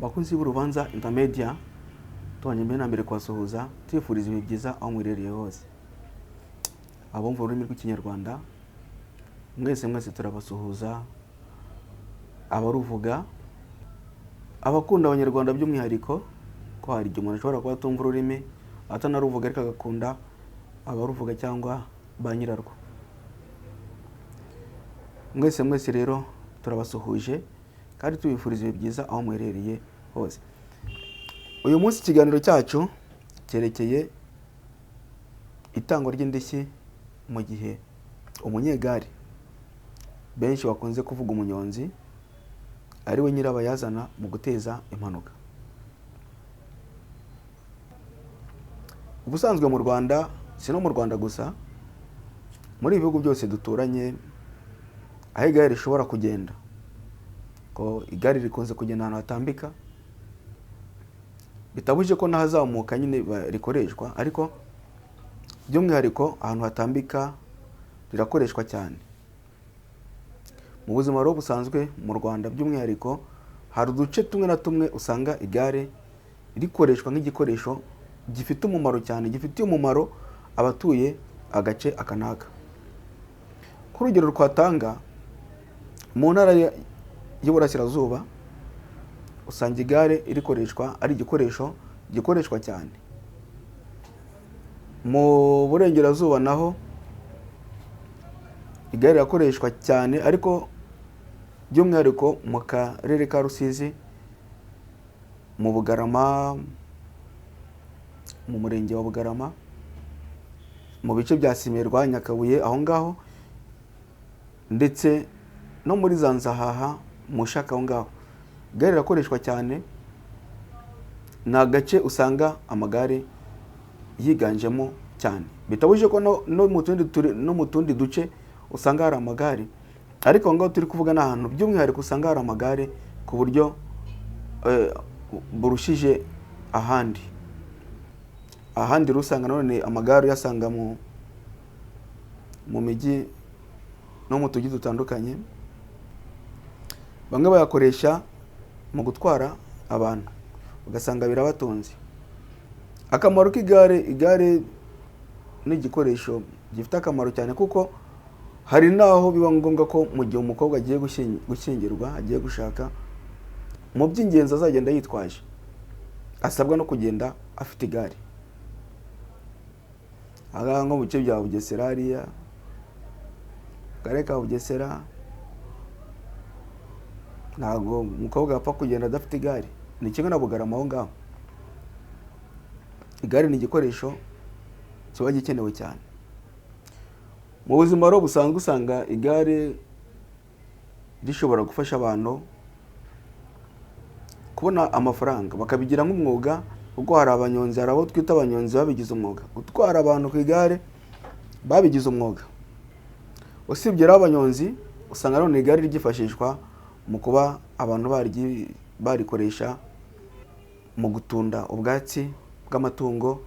bakunzi b'urubanza Intermedia tubanye mbere na mbere kwasuhuza twifuriza ibihe byiza aho mwerereye hose. Abumva ururimi rw'ikinyarwanda mwese turabasuhuza, abaruvuga, abakunda abanyarwanda by'umwihariko ko hari igihe umuntu ashobora kuba atumva ururimi atanaruvuga ariko agakunda abaruvuga cyangwa ba nyirarwo. Mwese rero turabasuhuje kandi tubifuriza ibihe byiza aho mwerereye hose. Uyu munsi ikiganiro cyacu cyerekeye itangwa ry'indishyi mu gihe umunyegare benshi bakunze kuvuga umunyonzi ari we nyirabayazana mu guteza impanuka. Ubusanzwe mu Rwanda, si no mu Rwanda gusa, muri ibihugu byose duturanye aho igare rishobora kugenda, ko igare rikunze kugenda ahantu hatambika, bitabuje ko nahazamuka nyine rikoreshwa, ariko by'umwihariko ahantu hatambika rirakoreshwa cyane. Mu buzima rero busanzwe mu Rwanda by'umwihariko hari uduce tumwe na tumwe usanga igare rikoreshwa nk'igikoresho gifite umumaro cyane, gifitiye umumaro abatuye agace akanaka. Kurugero twatanga mu ntara y'Iburasirazuba usanga igare rikoreshwa ari igikoresho gikoreshwa cyane. Mu Burengerazuba naho igare rirakoreshwa cyane, ariko by'umwihariko mu karere ka Rusizi, mu Bugarama, mu murenge wa Bugarama, mu bice bya Simerwa, Nyakabuye, aho ngaho, ndetse no muri Zanzahaha, Mushaka, aho ngaho igare rirakoreshwa cyane. Ni agace usanga amagare yiganjemo cyane, bitabuje ko no mu tundi duce usanga hari amagare, ariko aho ngaho turi kuvuga n'ahantu by'umwihariko usanga hari amagare ku buryo burushije ahandi. Ahandi rusanga none amagare uyasanga mu mijyi no mu tujyi dutandukanye. Bamwe bayakoresha mu gutwara abantu ugasanga birabatunze. Akamaro k'igare, igare ni igikoresho gifite akamaro cyane, kuko hari naho biba ngombwa ko mu gihe umukobwa agiye gushyingirwa, agiye gushaka, mu by'ingenzi azagenda yitwaje, asabwa no kugenda afite igare. Aha nko mu bice bya Bugesera, hariya karere ka Bugesera, ntabwo umukobwa apfa kugenda adafite igare. Ni kimwe na Bugarama aho ngaho. Igare ni igikoresho kiba gikenewe cyane. Mu buzima rero busanzwe usanga igare rishobora gufasha abantu kubona amafaranga, bakabigira nk'umwuga, kuko hari abanyonzi, hari abo twita abanyonzi babigize umwuga, gutwara abantu ku igare babigize umwuga. Usibye rero abanyonzi, usanga none igare ryifashishwa mu kuba abantu barikoresha mu gutunda ubwatsi bw'amatungo,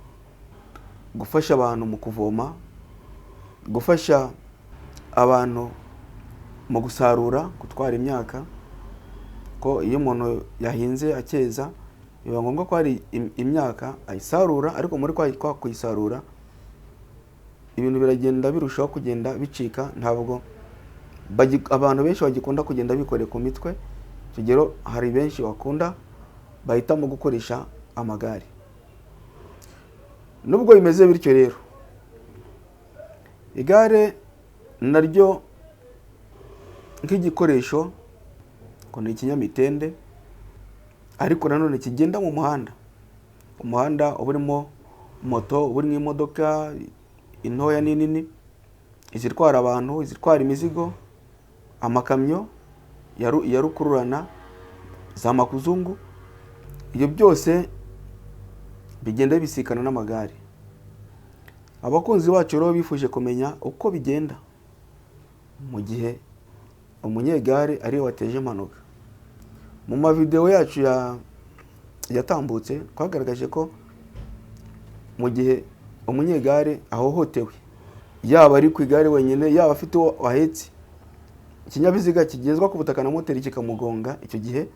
gufasha abantu mu kuvoma, gufasha abantu mu gusarura, gutwara imyaka, ko iyo umuntu yahinze akeza biba ngombwa ko hari imyaka ayisarura, ariko muri kwa kuyisarura ibintu biragenda birushaho kugenda bicika. Ntabwo abantu benshi bagikunda kugenda bikoreye ku mitwe. Kigero hari benshi bakunda bahitamo gukoresha amagare. Nubwo bimeze bityo rero, igare naryo nk'igikoresho ko ni ikinyamitende, ariko nanone kigenda mu muhanda. Umuhanda uba urimo moto, uba urimo imodoka intoya n'inini, izitwara abantu, izitwara imizigo, amakamyo ya rukururana, za makuzungu. Ibyo byose bigenda bisikana n'amagare. Abakunzi bacu rero bifuje kumenya uko bigenda mu gihe umunyegare ariwe wateje impanuka. Mu mavideo yacu yatambutse twagaragaje ko mu gihe umunyegare ahohotewe, yaba ari ku igare wenyine, yaba afite uwo ahetse, ikinyabiziga kigezwa ku butaka na moteri kikamugonga, icyo gihe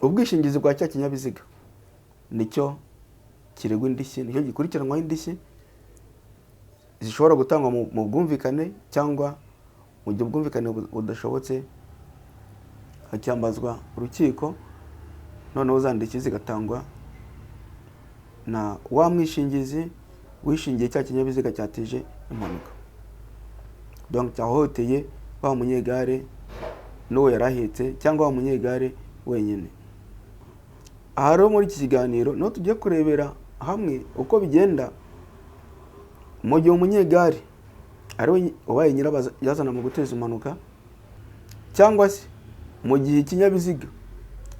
ubwishingizi bwa cya kinyabiziga nicyo kiregwa indishyi, nicyo gikurikiranwaho indishyi zishobora gutangwa mu bwumvikane, cyangwa mu gihe ubwumvikane budashobotse hacyambazwa urukiko, noneho za ndishyi zigatangwa na wa mwishingizi wishingiye cya kinyabiziga cyateje impanuka, donc cyahohoteye wa munyegare n'uwo yarahetse cyangwa wa munyegare wenyine. Aha rero muri iki kiganiro niho tugiye kurebera hamwe uko bigenda mu gihe umunyegare ari we wabaye nyirabayazana mu guteza impanuka, cyangwa se mu gihe ikinyabiziga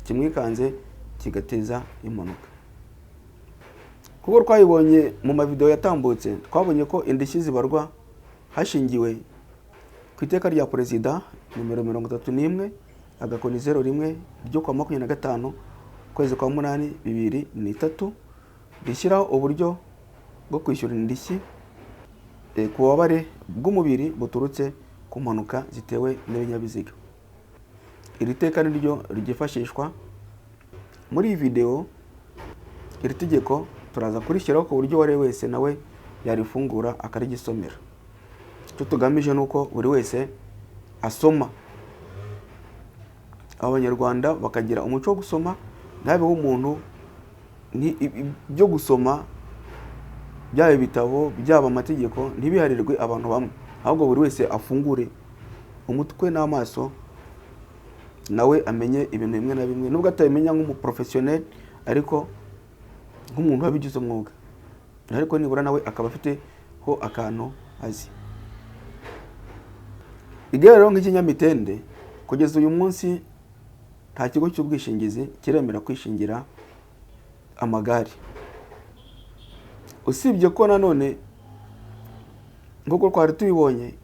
kimwikanze kigateza impanuka. Kuko twayibonye mu mavideo yatambutse, twabonye ko indishyi zibarwa hashingiwe ku iteka rya perezida nimero 31 agakoni 01 ryo kwa 25 kwezi kwa 8 2003 rishyiraho uburyo bwo kwishyura indishyi ku bubabare bw'umubiri buturutse ku mpanuka zitewe n'ibinyabiziga. Iri teka niryo ryifashishwa muri iyi video. Iri tegeko turaza kurishyiraho ku buryo wari wese nawe yarifungura akarigisomera. Icyo tugamije nuko buri wese asoma, abanyarwanda bakagira umuco wo gusoma, ntabeho umuntu byo gusoma byaba ibitabo byaba amategeko ntibiharirwe abantu bamwe, ahubwo buri wese afungure umutwe n'amaso nawe amenye ibintu bimwe na bimwe, nubwo atabimenya nk'umuprofessionnel ariko nk'umuntu wabigize umwuga, ariko nibura nawe akaba afite ho akantu azi. Igare rero nk'ikinyamitende kugeza uyu munsi nta kigo cy'ubwishingizi kiremera kwishingira amagare, usibye ko nanone nk'uko twari tubibonye,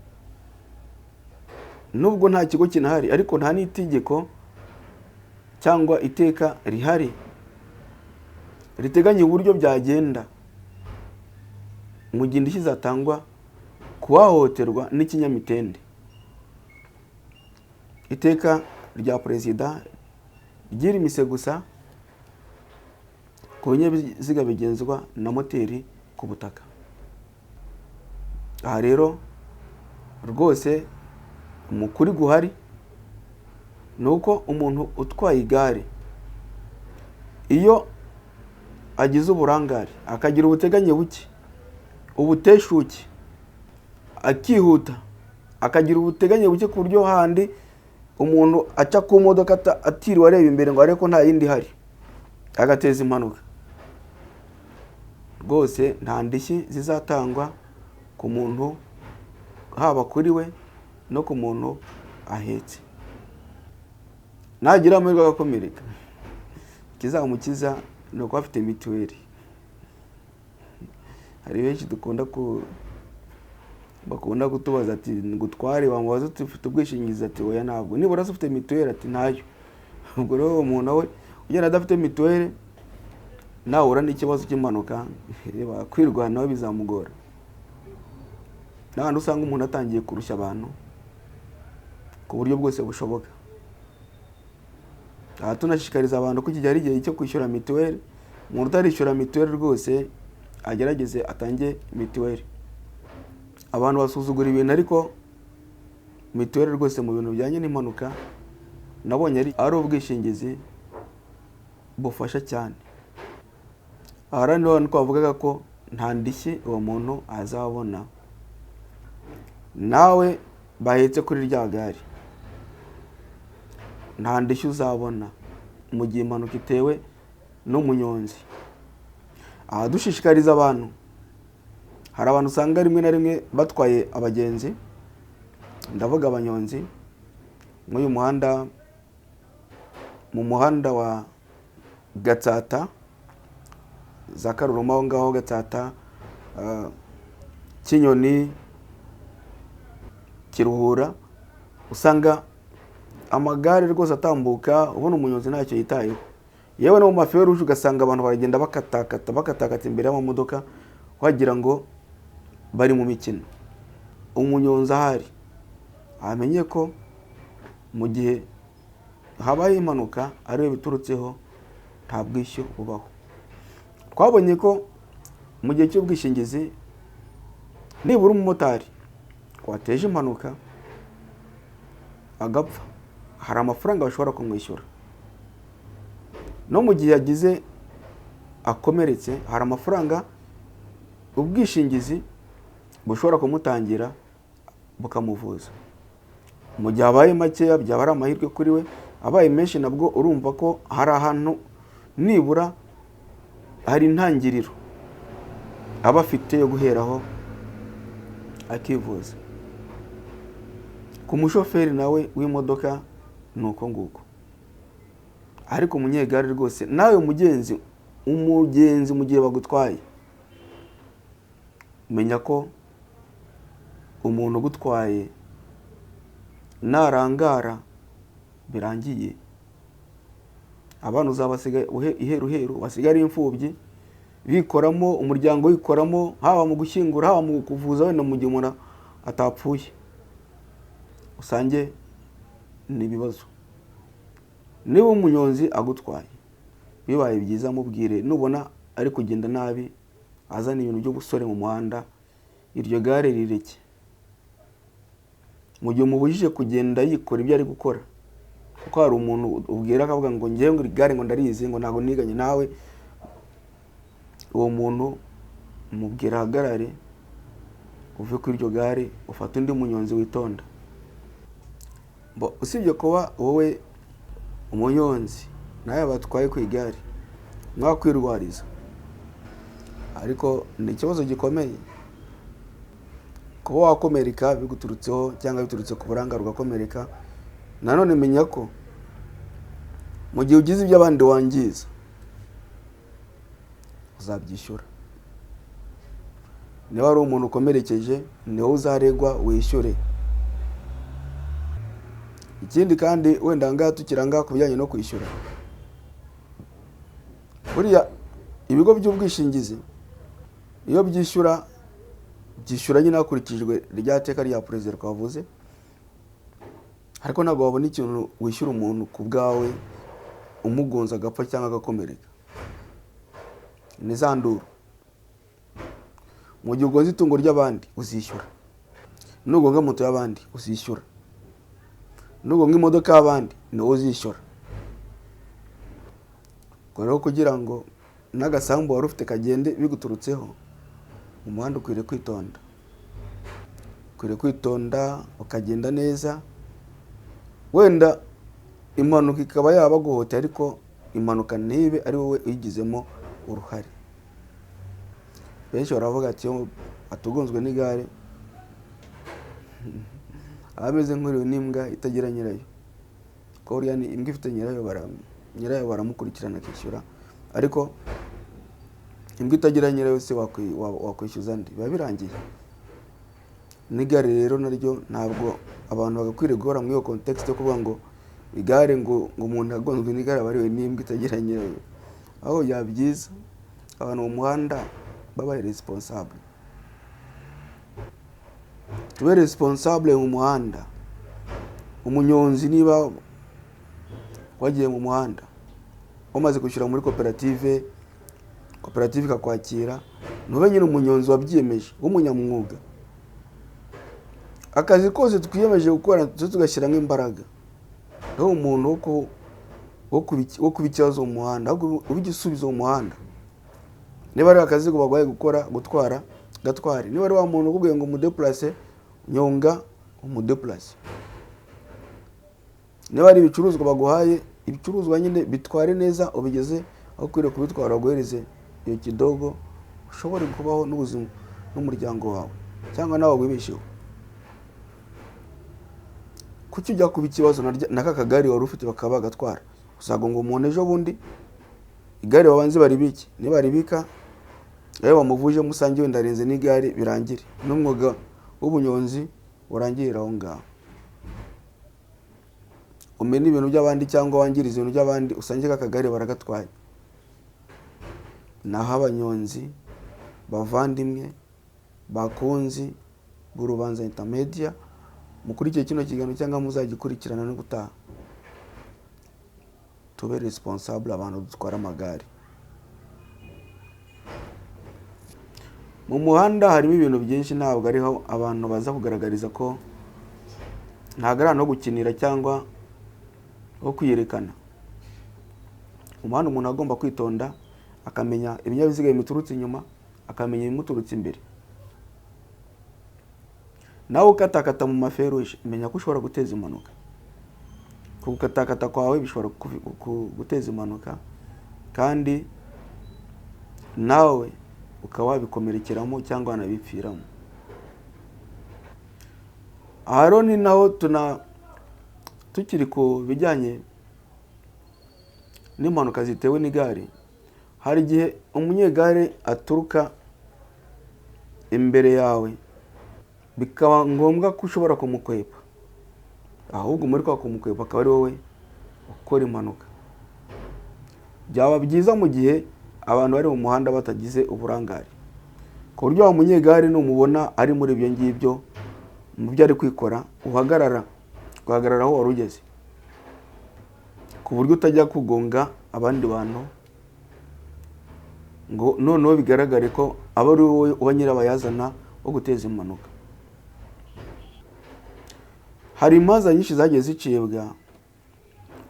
nubwo nta kigo kinahari ariko nta n'itegeko cyangwa iteka rihari riteganya uburyo byagenda mu gihe indishyi zatangwa kuwahohoterwa n'ikinyamitende. Iteka rya perezida ryirimise gusa ku binyabiziga bigenzwa na moteri ku butaka. Aha rero rwose umukuri guhari nuko umuntu utwaye igare iyo agize uburangare akagira ubuteganye buke, ubuteshuke, akihuta akagira ubuteganye buke ku buryo handi umuntu aca ku modoka atiriwe areba imbere ngo ariko nta yindi hari agateza impanuka, rwose nta ndishyi zizatangwa ku muntu, haba kuri we no ku muntu ahetse. Nagira amahirwe agakomereka, kizamukiza ni uko afite mituweli. Hari benshi bakunda kutubaza ati ngutware, wamubaza uti ufite ubwishingizi, ati oya ntabwo, nibura ufite mituweli, ati ntayo. Ubwo rero uwo muntu we ugenda adafite mituweli nahura n'ikibazo cy'impanuka kwirwanaho bizamugora. N'ahandi usanga umuntu atangiye kurushya abantu ku buryo bwose bushoboka. Aha tunashishikariza abantu ko kijya ari igihe cyo kwishyura mituweli. Umuntu utarishyura mituweli rwose agerageze atange mituweli. Abantu basuzugura ibintu, ariko mituweli rwose mu bintu bijyanye n'impanuka nabonye ari ubwishingizi bufasha cyane. Aha rero twavugaga ko nta ndishyi uwo muntu azabona. Nawe bahetse kuri rya gare nta ndishyi uzabona mu gihe impanuka itewe n'umunyonzi. Aha dushishikariza abantu, hari abantu usanga rimwe na rimwe batwaye abagenzi, ndavuga abanyonzi, muri uyu muhanda, mu muhanda wa Gatsata za Karuruma aho ngaho Gatsata, Kinyoni, Kiruhura, usanga amagare rwose atambuka ubona umunyonzi ntacyo yitayeho. Yewe no mu maferuje ugasanga abantu baragenda bakatakata imbere y'amamodoka wagira ngo bari mu mikino. Umunyonzi ahari amenye ko mu gihe habaye impanuka ariyo biturutseho nta bwishyu bubaho. Twabonye ko mu gihe cy'ubwishingizi nibura umumotari wateje impanuka agapfa, hari amafaranga bashobora kumwishyura. No mu gihe yagize akomeretse, hari amafaranga ubwishingizi bushobora kumutangira bukamuvuza. Mu gihe abaye makeya byaba ari amahirwe kuri we, abaye menshi nabwo urumva ko hari ahantu nibura hari intangiriro aba afite yo guheraho akivuza. Ku mushoferi nawe w'imodoka ni uko nguko. Ariko umunyegare rwose nawe umugenzi mu gihe bagutwaye, menya ko umuntu ugutwaye narangara birangiye, abantu uzabasiga iheruheru, basigara imfubyi bikoramo, umuryango wikoramo, haba mu gushyingura, haba mu kuvuza, wenda mu gihe umuntu atapfuye, usange ni ibibazo. Niba umunyonzi agutwaye, bibaye byiza mubwire, nubona ari kugenda nabi azana ibintu byo gusore mu muhanda, iryo gare rireke. Mu gihe umubujije kugenda yikora ibyo ari gukora, kuko hari umuntu ubwira akavuga ngo ngewe ngo igare ngo ndarizi, ngo ntabwo niganye nawe, uwo muntu mubwira ahagarare, uve kuri iryo gare, ufate undi munyonzi witonda. Usibye kuba wowe umunyonzi nawe batwaye ku igare mwakwirwariza, ariko ni ikibazo gikomeye kuba wakomereka biguturutseho cyangwa biturutse ku burangare ugakomereka. Nanone menya ko mu gihe ugize ibyo abandi wangiza uzabyishyura. Niba ari umuntu ukomerekeje ni wowe uzaregwa wishyure. Ikindi kandi wenda ngaha tukiranga ku bijyanye no kwishyura, buriya ibigo by'ubwishingizi iyo byishyura nyine hakurikijwe rya teka rya perezida twavuze, ariko ntabwo wabona ikintu wishyura umuntu ku bwawe umugonza agapfa cyangwa agakomereka. Ni za nduru. Mu gihe ugonze itungo ry'abandi uzishyura, nugonga moto y'abandi uzishyura, nugonga imodoka y'abandi ni wowe uzishyura. Rero kugira ngo n'agasambu wari ufite kagende biguturutseho, mu muhanda ukwiriye kwitonda ukagenda neza. Wenda impanuka ikaba yabagohoteye, ariko impanuka ntibe ari wowe uyigizemo uruhare. Benshi baravuga ati yo atugonzwe n'igare abameze nk'uriwe n'imbwa itagira nyirayo, ko uriya ni imbwa ifite nyirayo baramukurikirana akishyura, ariko imbwa itagira nyirayo se wakwishyuza ndi, biba birangiye. N'igare rero naryo ntabwo abantu bagakwiriye guhora muri iyo context yo kuvuga ngo igare ngo umuntu agonzwe n'igare abariwe n'imbwa itagira nyirayo. Aho yabyiza abantu mu muhanda babaye responsable. Tube responsable mu muhanda. Umunyonzi niba wagiye mu muhanda umaze kwishyura muri koperative ikakwakira, ntube nyine umunyonzi wabyiyemeje w'umunyamwuga. Akazi kose twiyemeje gukora tugashyiramo imbaraga, aho umuntu wo kuba ikibazo mu muhanda, ahubwo uba igisubizo mu muhanda. Niba ari akazi bagwaye gutwara gatware, niba ari wa muntu ukubwiye ngo umudeplace nyonga umudeplace, niba ari ibicuruzwa baguhaye ibicuruzwa nyine bitware neza, ubigeze aho ukwiriye kubitwara, baguhereze iyo kidogo ushobore kubaho n'ubuzima n'umuryango wawe cyangwa nawe wibesheho. Kuki ujya kuba ikibazo naka kagari wari ufite bakaba bagatwara, uzagonga umuntu ejo bundi igare babanze baribiki, niba baribika yewe bamuvuje musangiwe ndarenze n'igare birangire, n'umwuga w'ubunyonzi urangirira aho ngaho. Umenya ibintu by'abandi cyangwa wangiriza ibintu by'abandi, usange kakagare baragatwaye. Naho abanyonzi bavandimwe bakunzi b'Urubanza Intermedia, mukurikiye kino kiganiro cyangwa muzagikurikirana no gutaha, tube responsable abantu dutwara amagare. Mu muhanda harimo ibintu byinshi, ntabwo ariho abantu baza kugaragariza ko ntabwo ari ahantu ho gukinira cyangwa ho kwiyerekana. Mu muhanda umuntu agomba kwitonda, akamenya ibinyabiziga bimuturutse inyuma, akamenya ibimuturutse imbere. Nawe ukatakata mu maferuje, menya ko ushobora guteza impanuka. Kugukatakata kwawe bishobora guteza impanuka, kandi nawe ukaba wabikomerekeramo cyangwa wanabipfiramo. Aha ni naho tukiri ku bijyanye n'impanuka zitewe n'igare. Hari igihe umunyegare aturuka imbere yawe, bikaba ngombwa ko ushobora kumukwepa, ahubwo muri kwa kumukwepa akaba ari wowe ukora impanuka. Byaba byiza mu gihe abantu bari mu muhanda batagize uburangare, ku buryo wa munyegare numubona ari muri ibyo ngibyo mu byo ari kwikora, uhagarara aho wari ugeze, ku buryo utajya kugonga abandi bantu ngo noneho bigaragare ko aba ari wowe uba nyirabayazana wo guteza impanuka. Hari imanza nyinshi zagiye zicibwa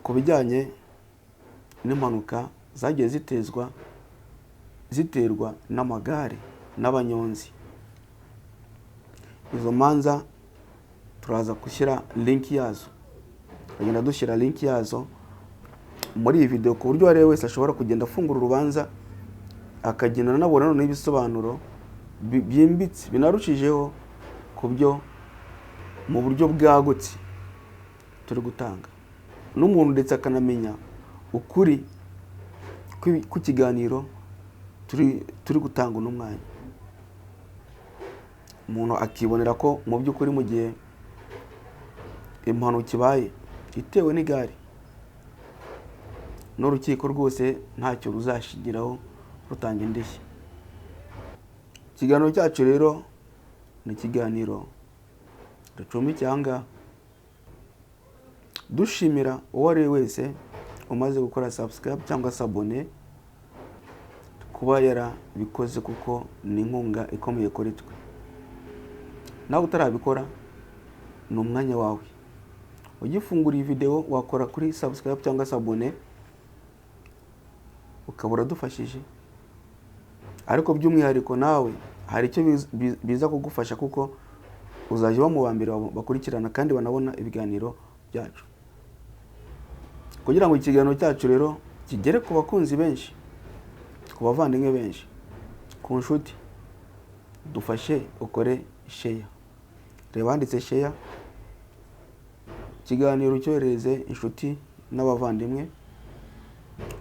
ku bijyanye n'impanuka zagiye ziterwa n'amagare n'abanyonzi. Izo manza turaza gushyira link yazo, tugenda dushyira link yazo muri iyi video, ku buryo uwari wese ashobora kugenda afungura urubanza akagenda anabona noneho ibisobanuro byimbitse binarushijeho ku byo mu buryo bwagutse turi gutanga, n'umuntu ndetse akanamenya ukuri ku kiganiro turi gutanga uno mwanya. Umuntu akibonera ko mu by'ukuri mu gihe impanuka ibaye itewe n'igare, n'urukiko rwose ntacyo ruzashingiraho rutanga indishyi. Ikiganiro cyacu rero ni ikiganiro ducumbikiye aha ngaha, dushimira uwo ari we wese umaze gukora subscribe cyangwa se abone, kuba yarabikoze kuko ni inkunga ikomeye kuri twe. Nawe utarabikora ni umwanya wawe, ugifungura iyi video wakora kuri subscribe cyangwa se abone, ukaba uradufashije. Ariko by'umwihariko nawe hari icyo biza kugufasha, kuko uzajya mu bambere bakurikirana kandi banabona ibiganiro byacu. Kugira ngo ikiganiro cyacu rero kigere ku bakunzi benshi, ku bavandimwe benshi, ku nshuti, dufashe ukore share. Reba handitse share, ikiganiro cyohereze inshuti n'abavandimwe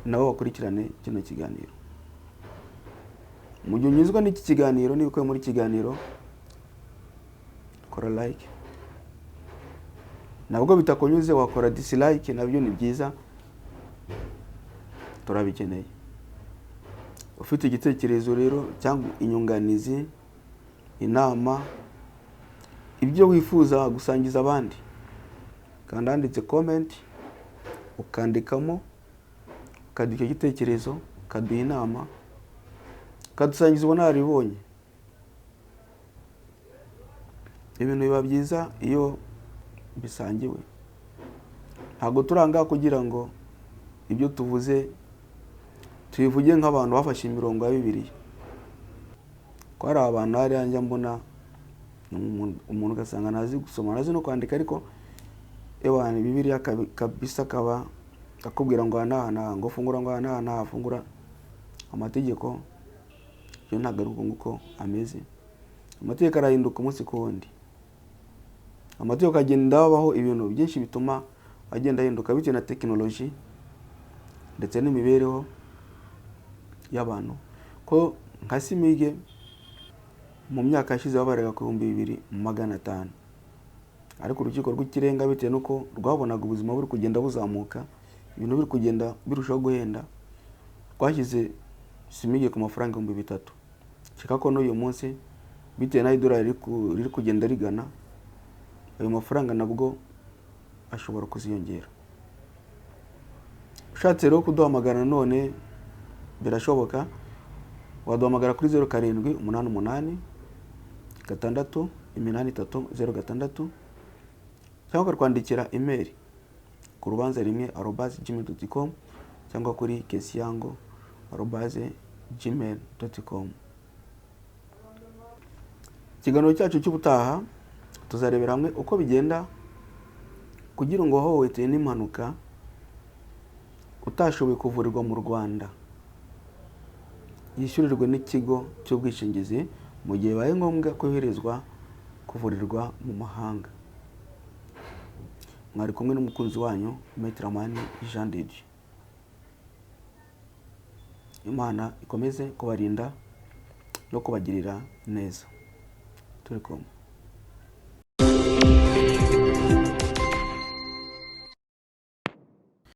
nabo bakurikirane kino kiganiro. Mu gihe unyuzwa n'iki kiganiro, niba ukuye muri kiganiro, kora like. Nabwo bitakunyuze wakora dislike, nabyo ni byiza, turabikeneye. Ufite igitekerezo rero cyangwa inyunganizi, inama, ibyo wifuza gusangiza abandi, kandi handitse comment, ukandikamo, ukaduha igitekerezo, ukaduha inama, ukadusangiza ubunararibonye. Ibintu biba byiza iyo bisangiwe. Ntabwo turanga kugira ngo ibyo tuvuze tubivuge nk'abantu bafashe imirongo ya Bibiliya. Ko hari abantu hariya njya mbona umuntu ugasanga ntazi gusoma, ntazi no kwandika, ariko ewana Bibiliya kabisa akaba akubwira ngo aha ngo fungura, ngo aha fungura amategeko. Iyo ntabwo ari uko ameze. Amategeko arahinduka umunsi ku wundi. Amategeko agenda habaho ibintu byinshi bituma agenda ahinduka bitewe na tekinoloji ndetse n'imibereho y'abantu. Ko nka Simige mu myaka yashize babaraga ku 2500, ariko urukiko rw'ikirenga bitewe nuko rwabonaga ubuzima buri kugenda buzamuka, ibintu biri kugenda birushaho guhenda, twashyize Simige ku mafaranga 3000. Shaka ko n'uyu munsi bitewe na idolari riri kugenda rigana, ayo mafaranga nabwo ashobora kuziyongera. Ushatse rero kuduhamagara none birashoboka, waduhamagara kuri 0788 683 cyangwa ukarwandikira email ku rubanzarimwe@gmail.com cyangwa kuri kesiyango@gmail.com. Ikiganiro cyacu cy'ubutaha tuzarebera hamwe uko bigenda kugira ngo hohotewe n'impanuka utashoboye kuvurirwa mu Rwanda yishyurirwe n'ikigo cy'ubwishingizi mu gihe baye ngombwa koherezwa kuvurirwa mu mahanga. Mwari kumwe n'umukunzi wanyu Maître Jean de Dieu. Imana ikomeze kubarinda no kubagirira neza. Turi kumwe.